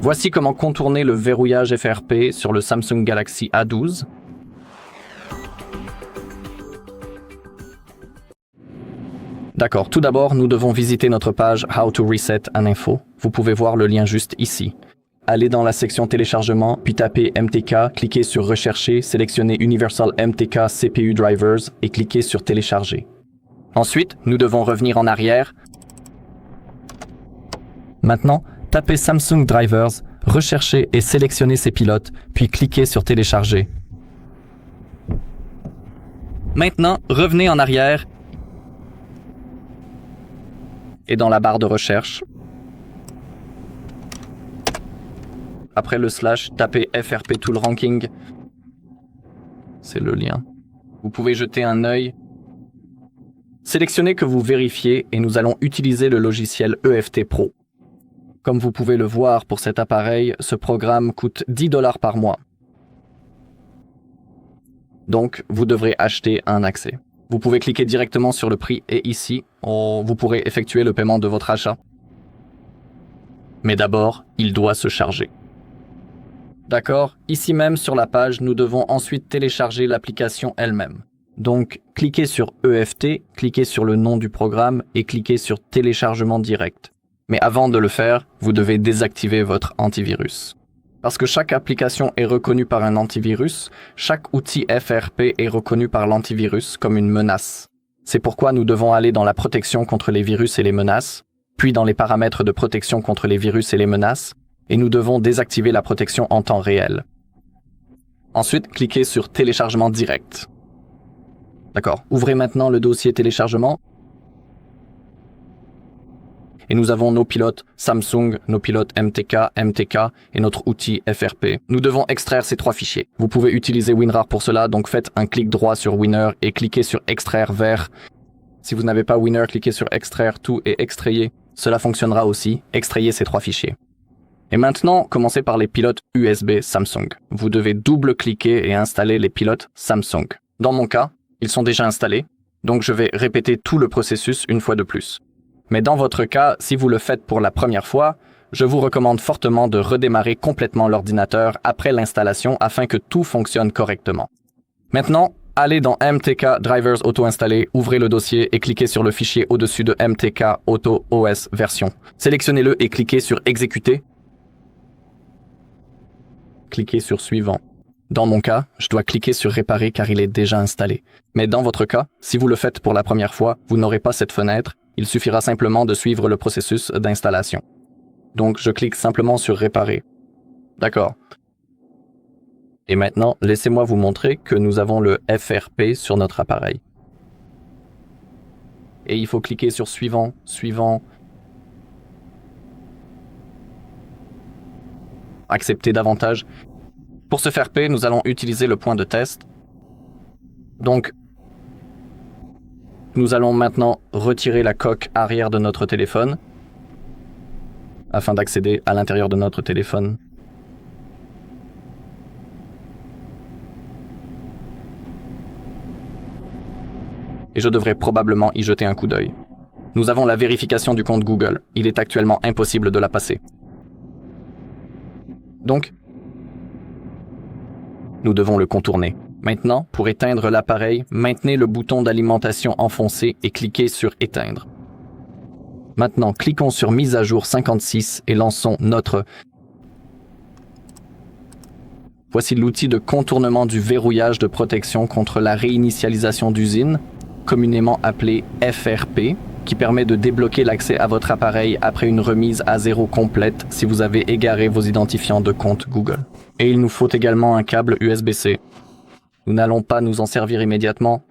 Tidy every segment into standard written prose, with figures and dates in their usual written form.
Voici comment contourner le verrouillage FRP sur le Samsung Galaxy A12. D'accord, tout d'abord, nous devons visiter notre page How to Reset an Info. Vous pouvez voir le lien juste ici. Allez dans la section téléchargement, puis tapez MTK, cliquez sur Rechercher, sélectionnez Universal MTK CPU Drivers et cliquez sur Télécharger. Ensuite, nous devons revenir en arrière. Maintenant, tapez Samsung Drivers, recherchez et sélectionnez ces pilotes, puis cliquez sur Télécharger. Maintenant, revenez en arrière et dans la barre de recherche, après le slash, tapez FRP Tool Ranking. C'est le lien. Vous pouvez jeter un œil. Sélectionnez que vous vérifiez et nous allons utiliser le logiciel EFT Pro. Comme vous pouvez le voir pour cet appareil, ce programme coûte 10 $ par mois. Donc, vous devrez acheter un accès. Vous pouvez cliquer directement sur le prix et ici, vous pourrez effectuer le paiement de votre achat. Mais d'abord, il doit se charger. D'accord, ici même sur la page, nous devons ensuite télécharger l'application elle-même. Donc, cliquez sur EFT, cliquez sur le nom du programme et cliquez sur téléchargement direct. Mais avant de le faire, vous devez désactiver votre antivirus. Parce que chaque application est reconnue par un antivirus, chaque outil FRP est reconnu par l'antivirus comme une menace. C'est pourquoi nous devons aller dans la protection contre les virus et les menaces, puis dans les paramètres de protection contre les virus et les menaces, et nous devons désactiver la protection en temps réel. Ensuite, cliquez sur Téléchargement direct. D'accord. Ouvrez maintenant le dossier téléchargement. Et nous avons nos pilotes Samsung, nos pilotes MTK et notre outil FRP. Nous devons extraire ces 3 fichiers. Vous pouvez utiliser WinRAR pour cela, donc faites un clic droit sur Winner et cliquez sur Extraire vers. Si vous n'avez pas Winner, cliquez sur Extraire tout et extrayez. Cela fonctionnera aussi. Extrayez ces 3 fichiers. Et maintenant, commencez par les pilotes USB Samsung. Vous devez double-cliquer et installer les pilotes Samsung. Dans mon cas, ils sont déjà installés, donc je vais répéter tout le processus une fois de plus. Mais dans votre cas, si vous le faites pour la première fois, je vous recommande fortement de redémarrer complètement l'ordinateur après l'installation afin que tout fonctionne correctement. Maintenant, allez dans MTK Drivers auto-installé, ouvrez le dossier et cliquez sur le fichier au-dessus de MTK Auto OS version. Sélectionnez-le et cliquez sur Exécuter. Cliquez sur Suivant. Dans mon cas, je dois cliquer sur Réparer car il est déjà installé. Mais dans votre cas, si vous le faites pour la première fois, vous n'aurez pas cette fenêtre. Il suffira simplement de suivre le processus d'installation. Donc, je clique simplement sur Réparer. D'accord. Et maintenant, laissez-moi vous montrer que nous avons le FRP sur notre appareil. Et il faut cliquer sur Suivant, Suivant. Accepter davantage. Pour ce FRP, nous allons utiliser le point de test. Donc, nous allons maintenant retirer la coque arrière de notre téléphone afin d'accéder à l'intérieur de notre téléphone. Et je devrais probablement y jeter un coup d'œil. Nous avons la vérification du compte Google. Il est actuellement impossible de la passer. Donc, nous devons le contourner. Maintenant, pour éteindre l'appareil, maintenez le bouton d'alimentation enfoncé et cliquez sur Éteindre. Maintenant, cliquons sur Mise à jour 56 et lançons notre. Voici l'outil de contournement du verrouillage de protection contre la réinitialisation d'usine, communément appelé FRP, qui permet de débloquer l'accès à votre appareil après une remise à zéro complète si vous avez égaré vos identifiants de compte Google. Et il nous faut également un câble USB-C. Nous n'allons pas nous en servir immédiatement,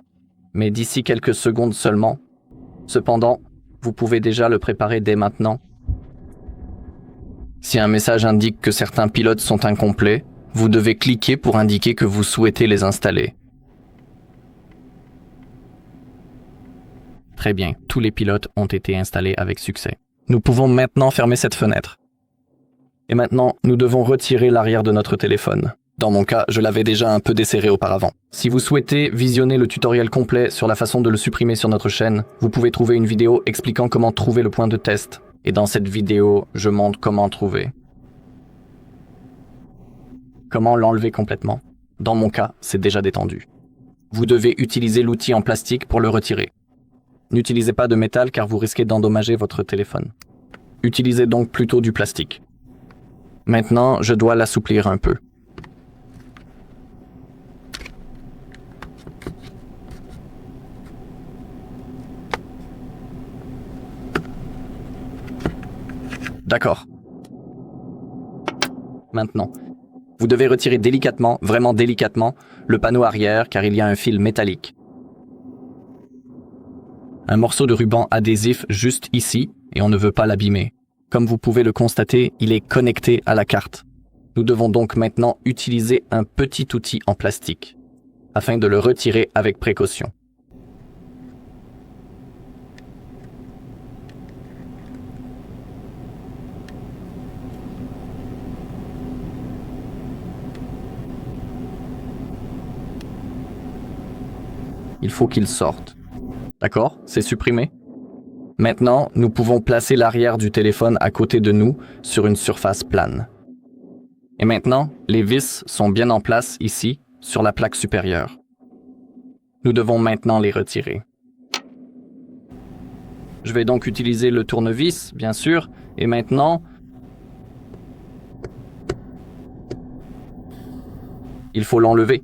mais d'ici quelques secondes seulement. Cependant, vous pouvez déjà le préparer dès maintenant. Si un message indique que certains pilotes sont incomplets, vous devez cliquer pour indiquer que vous souhaitez les installer. Très bien, tous les pilotes ont été installés avec succès. Nous pouvons maintenant fermer cette fenêtre. Et maintenant, nous devons retirer l'arrière de notre téléphone. Dans mon cas, je l'avais déjà un peu desserré auparavant. Si vous souhaitez visionner le tutoriel complet sur la façon de le supprimer sur notre chaîne, vous pouvez trouver une vidéo expliquant comment trouver le point de test. Et dans cette vidéo, je montre comment trouver. Comment l'enlever complètement? Dans mon cas, c'est déjà détendu. Vous devez utiliser l'outil en plastique pour le retirer. N'utilisez pas de métal car vous risquez d'endommager votre téléphone. Utilisez donc plutôt du plastique. Maintenant, je dois l'assouplir un peu. D'accord. Maintenant, vous devez retirer délicatement, vraiment délicatement, le panneau arrière car il y a un fil métallique. Un morceau de ruban adhésif juste ici et on ne veut pas l'abîmer. Comme vous pouvez le constater, il est connecté à la carte. Nous devons donc maintenant utiliser un petit outil en plastique afin de le retirer avec précaution. Il faut qu'il sorte. D'accord? C'est supprimé. Maintenant, nous pouvons placer l'arrière du téléphone à côté de nous sur une surface plane. Et maintenant, les vis sont bien en place ici, sur la plaque supérieure. Nous devons maintenant les retirer. Je vais donc utiliser le tournevis, bien sûr, et maintenant, il faut l'enlever.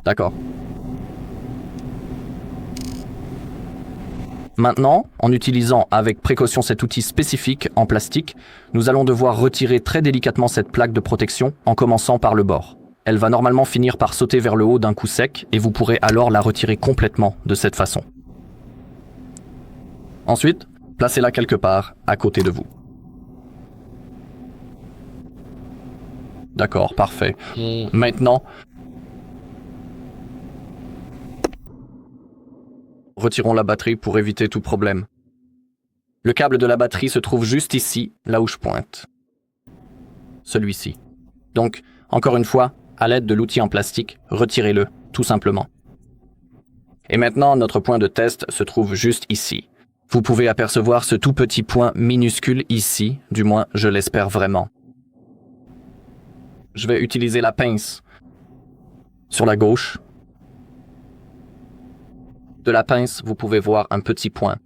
D'accord. Maintenant, en utilisant avec précaution cet outil spécifique en plastique, nous allons devoir retirer très délicatement cette plaque de protection en commençant par le bord. Elle va normalement finir par sauter vers le haut d'un coup sec et vous pourrez alors la retirer complètement de cette façon. Ensuite, placez-la quelque part à côté de vous. D'accord, parfait. Maintenant, retirons la batterie pour éviter tout problème. Le câble de la batterie se trouve juste ici, là où je pointe. Celui-ci. Donc, encore une fois, à l'aide de l'outil en plastique, retirez-le, tout simplement. Et maintenant, notre point de test se trouve juste ici. Vous pouvez apercevoir ce tout petit point minuscule ici, du moins je l'espère vraiment. Je vais utiliser la pince sur la gauche. De la pince, vous pouvez voir un petit point.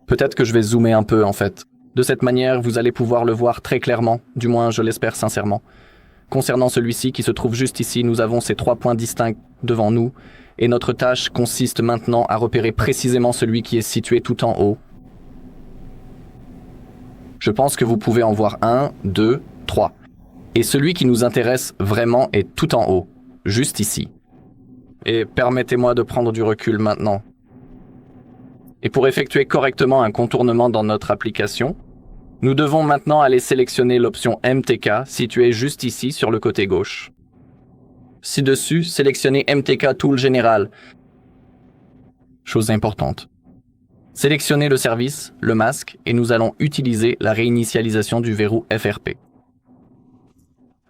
Peut-être que je vais zoomer un peu en fait. De cette manière, vous allez pouvoir le voir très clairement, du moins je l'espère sincèrement. Concernant celui-ci qui se trouve juste ici, nous avons ces 3 points distincts devant nous et notre tâche consiste maintenant à repérer précisément celui qui est situé tout en haut. Je pense que vous pouvez en voir 1, 2, 3. Et celui qui nous intéresse vraiment est tout en haut, juste ici. Et permettez-moi de prendre du recul maintenant. Et pour effectuer correctement un contournement dans notre application, nous devons maintenant aller sélectionner l'option MTK située juste ici sur le côté gauche. Ci-dessus, sélectionnez MTK Tool Général. Chose importante. Sélectionnez le service, le masque, et nous allons utiliser la réinitialisation du verrou FRP.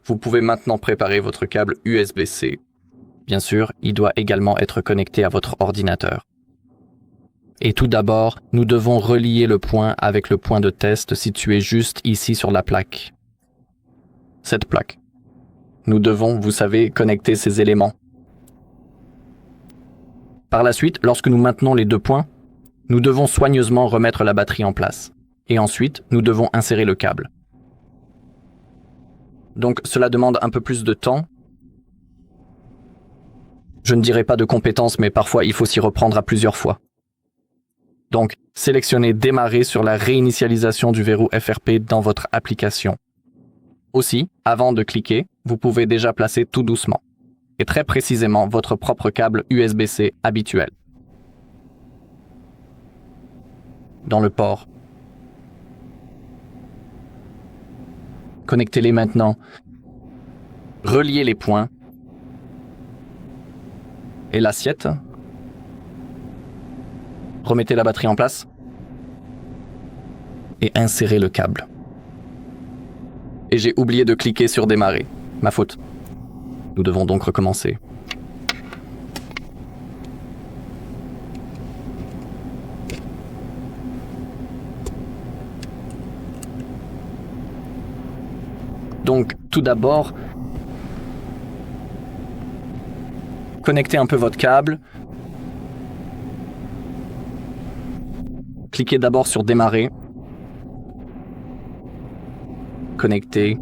Vous pouvez maintenant préparer votre câble USB-C. Bien sûr, il doit également être connecté à votre ordinateur. Et tout d'abord, nous devons relier le point avec le point de test situé juste ici sur la plaque. Cette plaque. Nous devons, vous savez, connecter ces éléments. Par la suite, lorsque nous maintenons les 2 points, nous devons soigneusement remettre la batterie en place. Et ensuite, nous devons insérer le câble. Donc, cela demande un peu plus de temps. Je ne dirais pas de compétences, mais parfois il faut s'y reprendre à plusieurs fois. Donc, sélectionnez Démarrer sur la réinitialisation du verrou FRP dans votre application. Aussi, avant de cliquer, vous pouvez déjà placer tout doucement et très précisément votre propre câble USB-C habituel. dans le port. Connectez-les maintenant. Reliez les points. Et l'assiette. Remettez la batterie en place. Et insérez le câble. Et j'ai oublié de cliquer sur démarrer. Ma faute. Nous devons donc recommencer. Donc, tout d'abord, connectez un peu votre câble. Cliquez d'abord sur démarrer. Connectez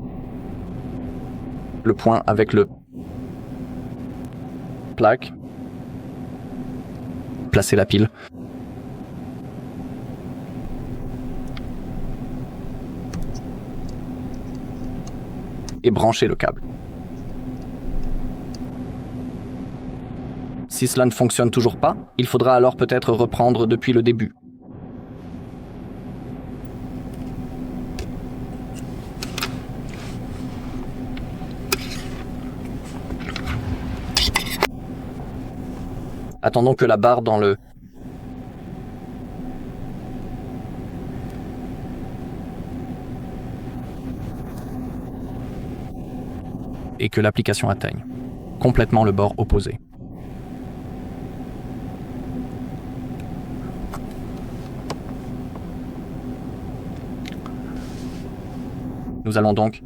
le point avec le plaque. Placez la pile. Et branchez le câble. Si cela ne fonctionne toujours pas, il faudra alors peut-être reprendre depuis le début. Attendons que la barre dans le et que l'application atteigne complètement le bord opposé. Nous allons donc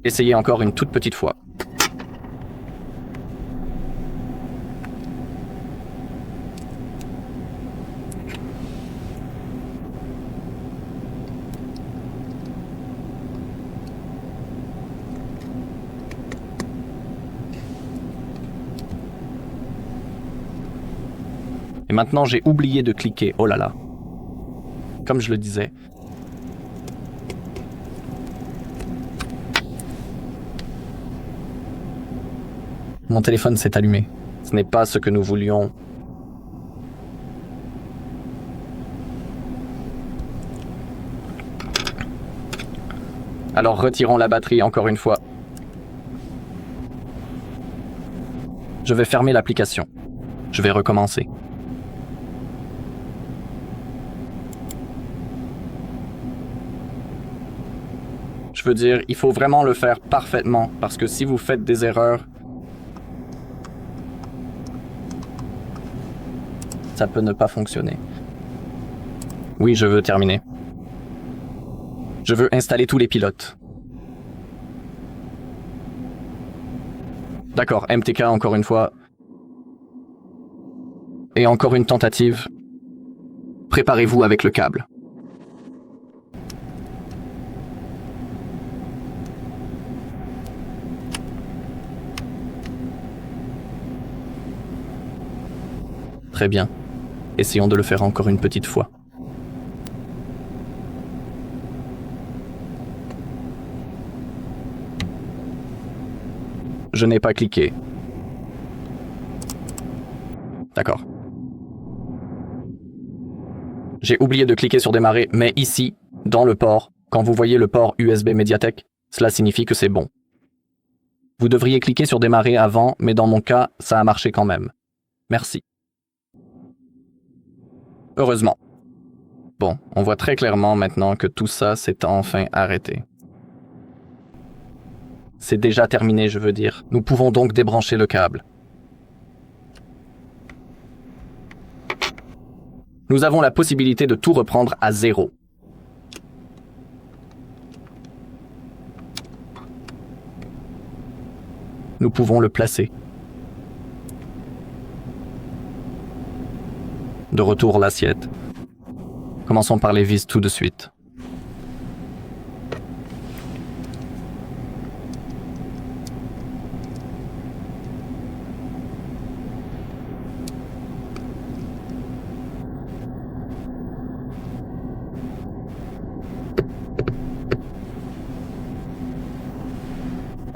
essayer encore une toute petite fois. Et maintenant, j'ai oublié de cliquer. Oh là là. Comme je le disais. Mon téléphone s'est allumé. Ce n'est pas ce que nous voulions. Alors retirons la batterie encore une fois. Je vais fermer l'application. Je vais recommencer. Je veux dire, il faut vraiment le faire parfaitement, parce que si vous faites des erreurs, ça peut ne pas fonctionner. Oui, je veux terminer. Je veux installer tous les pilotes. D'accord, MTK encore une fois. Et encore une tentative. Préparez-vous avec le câble. Très bien. Essayons de le faire encore une petite fois. Je n'ai pas cliqué. D'accord. J'ai oublié de cliquer sur démarrer, mais ici, dans le port, quand vous voyez le port USB Mediatek, cela signifie que c'est bon. Vous devriez cliquer sur démarrer avant, mais dans mon cas, ça a marché quand même. Merci. Heureusement. Bon, on voit très clairement maintenant que tout ça s'est enfin arrêté. C'est déjà terminé, je veux dire. Nous pouvons donc débrancher le câble. Nous avons la possibilité de tout reprendre à zéro. Nous pouvons le placer. De retour l'assiette. Commençons par les vis tout de suite.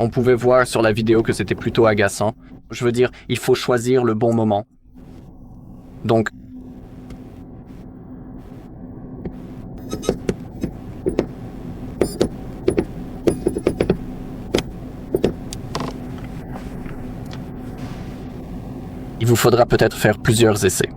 On pouvait voir sur la vidéo que c'était plutôt agaçant. Je veux dire, il faut choisir le bon moment. Donc, vous faudra peut-être faire plusieurs essais.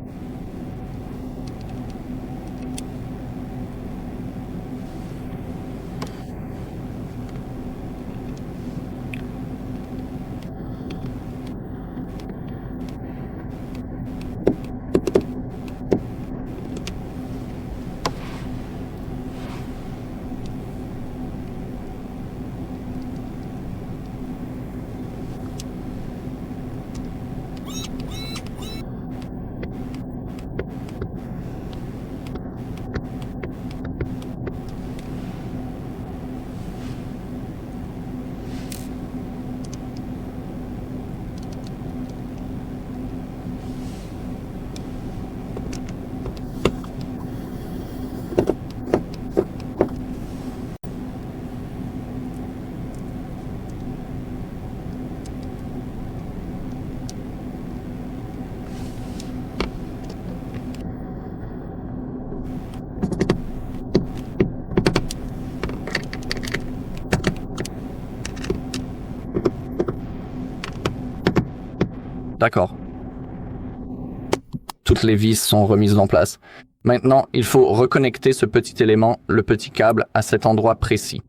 D'accord. Toutes les vis sont remises en place. Maintenant, il faut reconnecter ce petit élément, le petit câble, à cet endroit précis.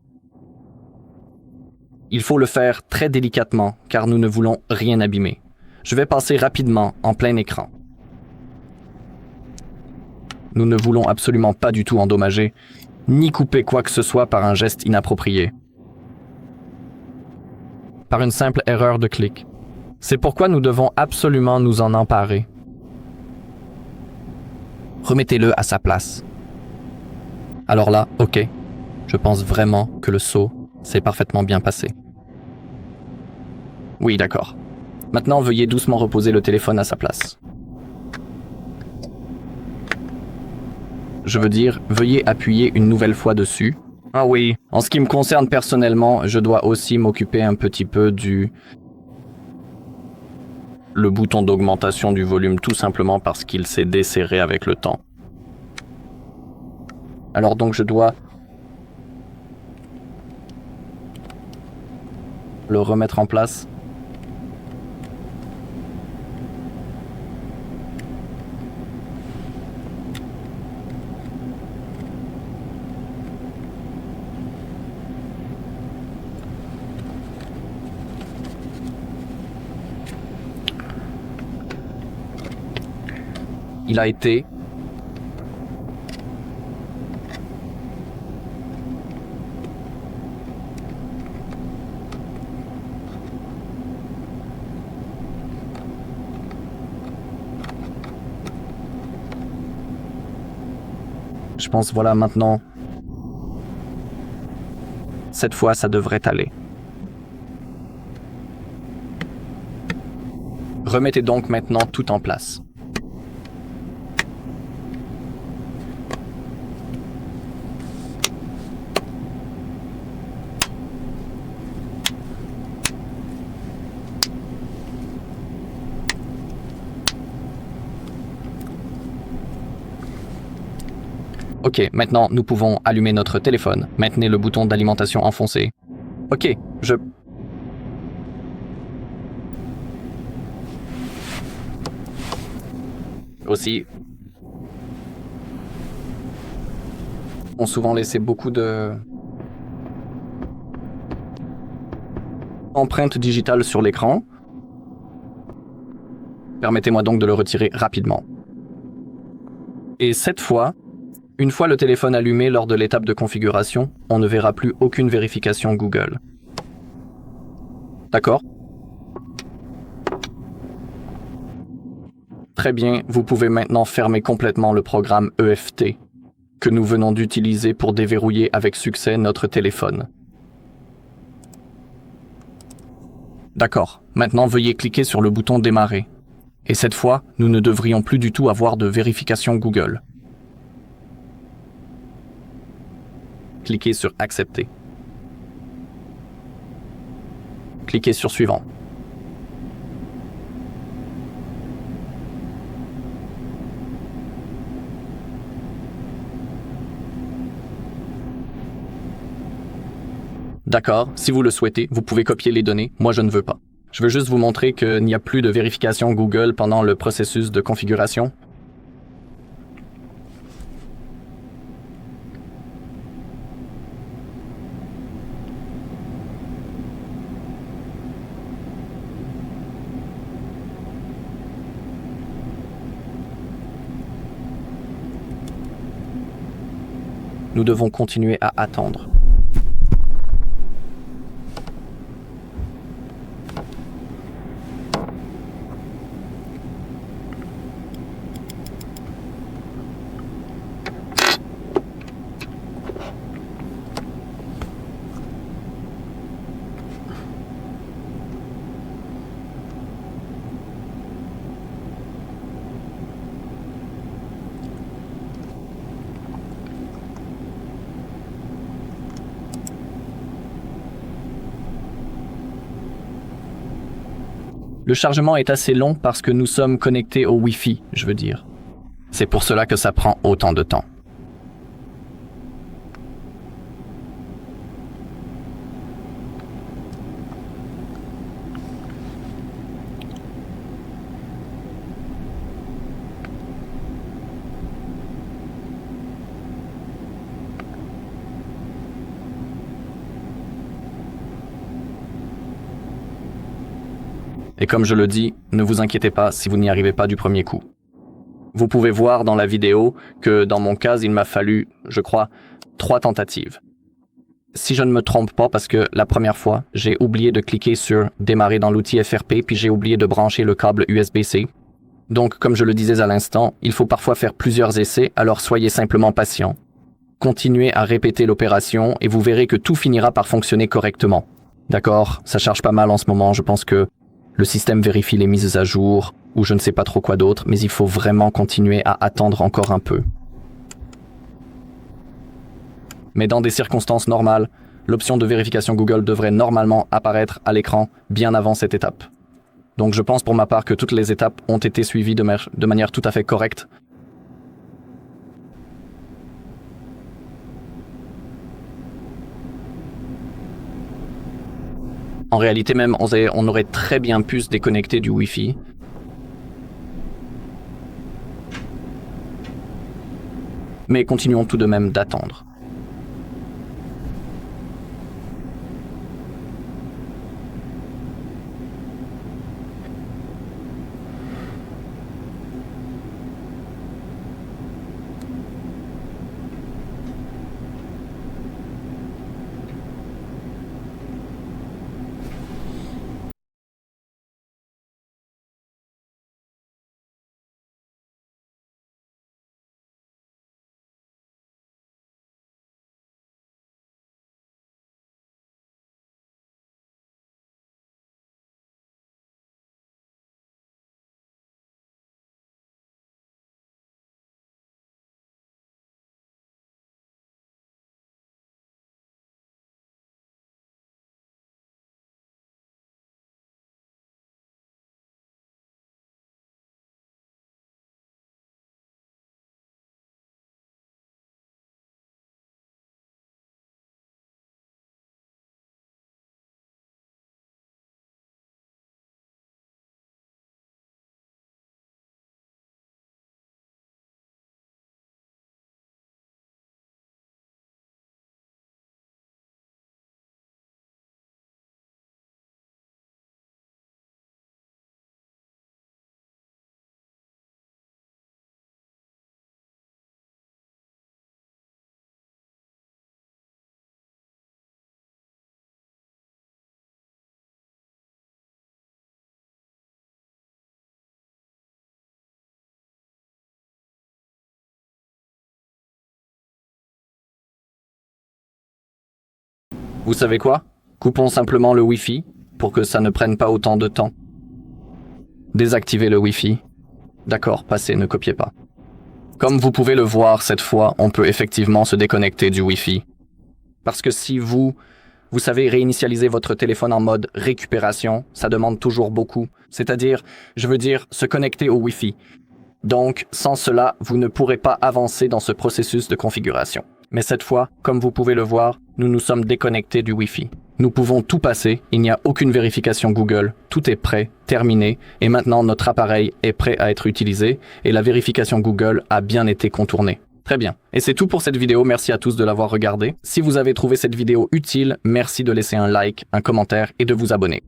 Il faut le faire très délicatement, car nous ne voulons rien abîmer. Je vais passer rapidement en plein écran. Nous ne voulons absolument pas du tout endommager, ni couper quoi que ce soit par un geste inapproprié. Par une simple erreur de clic. C'est pourquoi nous devons absolument nous en emparer. Remettez-le à sa place. Alors là, ok. Je pense vraiment que le saut s'est parfaitement bien passé. Oui, d'accord. Maintenant, veuillez doucement reposer le téléphone à sa place. Je veux dire, veuillez appuyer une nouvelle fois dessus. Ah oui, en ce qui me concerne personnellement, je dois aussi m'occuper un petit peu le bouton d'augmentation du volume, tout simplement parce qu'il s'est desserré avec le temps. Alors donc je dois le remettre en place. Il a été je pense, voilà, maintenant cette fois ça devrait aller. Remettez donc maintenant tout en place. Ok, maintenant nous pouvons allumer notre téléphone. Maintenez le bouton d'alimentation enfoncé. Ok, Aussi, ont souvent laissé beaucoup de empreintes digitales sur l'écran. Permettez-moi donc de le retirer rapidement. Et cette fois, une fois le téléphone allumé lors de l'étape de configuration, on ne verra plus aucune vérification Google. D'accord ? Très bien, vous pouvez maintenant fermer complètement le programme EFT que nous venons d'utiliser pour déverrouiller avec succès notre téléphone. D'accord, maintenant veuillez cliquer sur le bouton Démarrer. Et cette fois, nous ne devrions plus du tout avoir de vérification Google. Cliquez sur Accepter. Cliquez sur Suivant. D'accord, si vous le souhaitez, vous pouvez copier les données, moi je ne veux pas. Je veux juste vous montrer qu'il n'y a plus de vérification Google pendant le processus de configuration. Nous devons continuer à attendre. Le chargement est assez long parce que nous sommes connectés au Wi-Fi, je veux dire. C'est pour cela que ça prend autant de temps. Et comme je le dis, ne vous inquiétez pas si vous n'y arrivez pas du premier coup. Vous pouvez voir dans la vidéo que dans mon cas, il m'a fallu, je crois, 3 tentatives. Si je ne me trompe pas, parce que la première fois, j'ai oublié de cliquer sur « Démarrer dans l'outil FRP » puis j'ai oublié de brancher le câble USB-C. Donc, comme je le disais à l'instant, il faut parfois faire plusieurs essais, alors soyez simplement patient. Continuez à répéter l'opération et vous verrez que tout finira par fonctionner correctement. D'accord, ça charge pas mal en ce moment, je pense que le système vérifie les mises à jour, ou je ne sais pas trop quoi d'autre, mais il faut vraiment continuer à attendre encore un peu. Mais dans des circonstances normales, l'option de vérification Google devrait normalement apparaître à l'écran bien avant cette étape. Donc je pense pour ma part que toutes les étapes ont été suivies de manière tout à fait correcte. En réalité même, on aurait très bien pu se déconnecter du Wi-Fi. Mais continuons tout de même d'attendre. Vous savez quoi? Coupons simplement le Wi-Fi pour que ça ne prenne pas autant de temps. Désactivez le Wi-Fi. D'accord, passez, ne copiez pas. Comme vous pouvez le voir cette fois, on peut effectivement se déconnecter du Wi-Fi. Parce que si vous savez réinitialiser votre téléphone en mode récupération, ça demande toujours beaucoup. C'est-à-dire, je veux dire, se connecter au Wi-Fi. Donc, sans cela, vous ne pourrez pas avancer dans ce processus de configuration. Mais cette fois, comme vous pouvez le voir, nous nous sommes déconnectés du Wi-Fi. Nous pouvons tout passer, il n'y a aucune vérification Google, tout est prêt, terminé, et maintenant notre appareil est prêt à être utilisé, et la vérification Google a bien été contournée. Très bien. Et c'est tout pour cette vidéo, merci à tous de l'avoir regardée. Si vous avez trouvé cette vidéo utile, merci de laisser un like, un commentaire et de vous abonner.